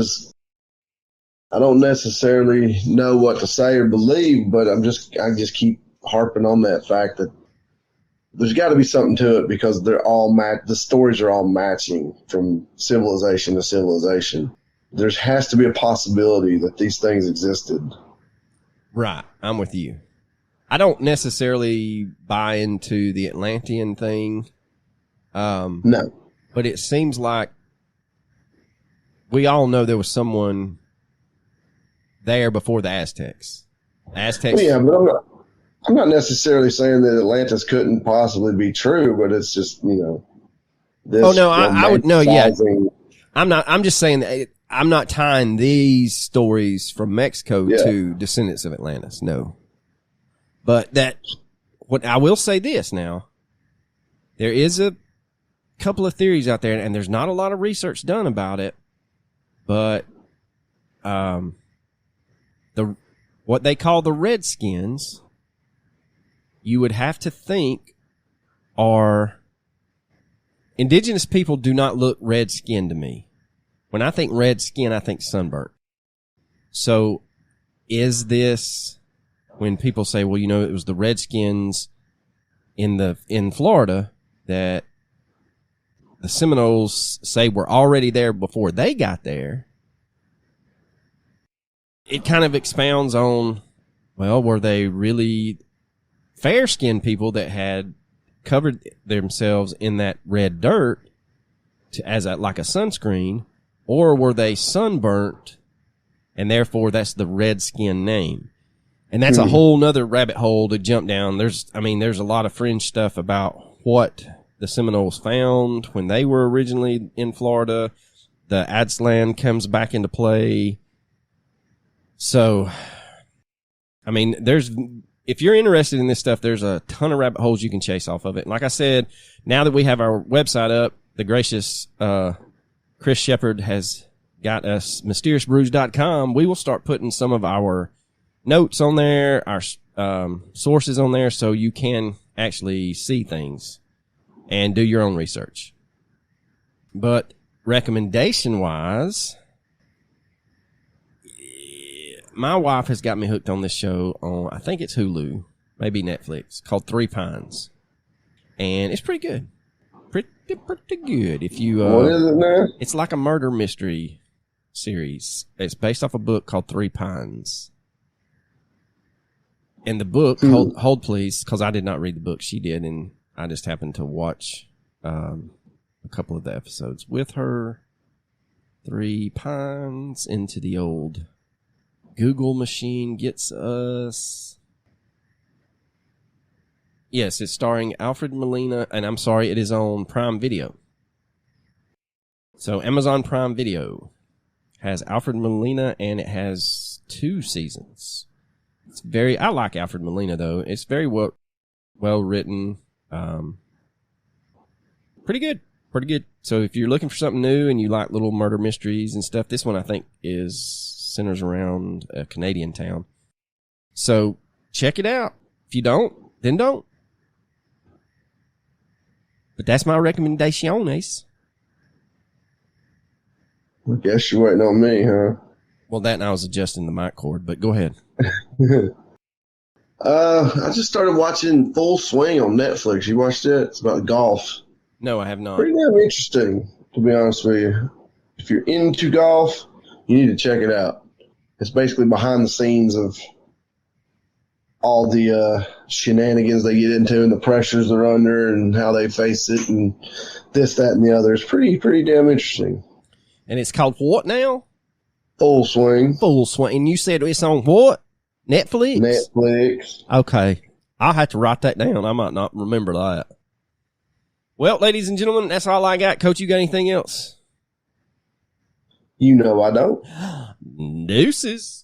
I don't necessarily know what to say or believe, but I just keep harping on that fact that there's got to be something to it because they're all the stories are all matching from civilization to civilization. There has to be a possibility that these things existed. Right. I'm with you. I don't necessarily buy into the Atlantean thing. No. But it seems like we all know there was someone there before the Aztecs. Aztecs. Well, yeah, but I'm not necessarily saying that Atlantis couldn't possibly be true, but it's just, this. Oh, no, I would, no, yeah. I'm just saying that I'm not tying these stories from Mexico to descendants of Atlantis. No. But what I will say this now, there is a couple of theories out there, and there's not a lot of research done about it, but, what they call the Redskins, you would have to think are indigenous people do not look red skinned to me. When I think red skin, I think sunburnt. So is this when people say, well, it was the Redskins in Florida that the Seminoles say were already there before they got there? It kind of expounds on, well, were they really fair-skinned people that had covered themselves in that red dirt as like a sunscreen, or were they sunburnt and therefore that's the Redskin name. And that's a whole nother rabbit hole to jump down. There's a lot of fringe stuff about what the Seminoles found when they were originally in Florida. The Aztlan comes back into play. So, I mean, if you're interested in this stuff, there's a ton of rabbit holes you can chase off of it. And like I said, now that we have our website up, the gracious Chris Shepard has got us mysteriousbrews.com. We will start putting some of our notes on there, our sources on there, so you can actually see things and do your own research. But recommendation-wise, my wife has got me hooked on this show on, I think it's Hulu, maybe Netflix, called Three Pines. And it's pretty good. Pretty good. If you, what is it now? It's like a murder mystery series. It's based off a book called Three Pines. And the book, hold please, because I did not read the book. She did, and I just happened to watch a couple of the episodes with her. Three Pines into the old Google machine gets us. Yes, it's starring Alfred Molina, and I'm sorry, it is on Prime Video. So Amazon Prime Video has Alfred Molina, and it has 2 seasons. I like Alfred Molina though. It's very well written. Pretty good. So if you're looking for something new and you like little murder mysteries and stuff, this one I think centers around a Canadian town. So check it out. If you don't, then don't. But that's my recommendation, Ace. I guess you're waiting on me, huh? Well, that and I was adjusting the mic cord, but go ahead. I just started watching Full Swing on Netflix. You watched it? It's about golf. No, I have not. Pretty damn interesting, to be honest with you. If you're into golf, you need to check it out. It's basically behind the scenes of all the shenanigans they get into and the pressures they're under and how they face it and this, that, and the other. It's pretty damn interesting. And it's called what now? Full Swing. Full Swing. And you said it's on what? Netflix? Netflix. Okay. I'll have to write that down. I might not remember that. Well, ladies and gentlemen, that's all I got. Coach, you got anything else? You know I don't. Deuces.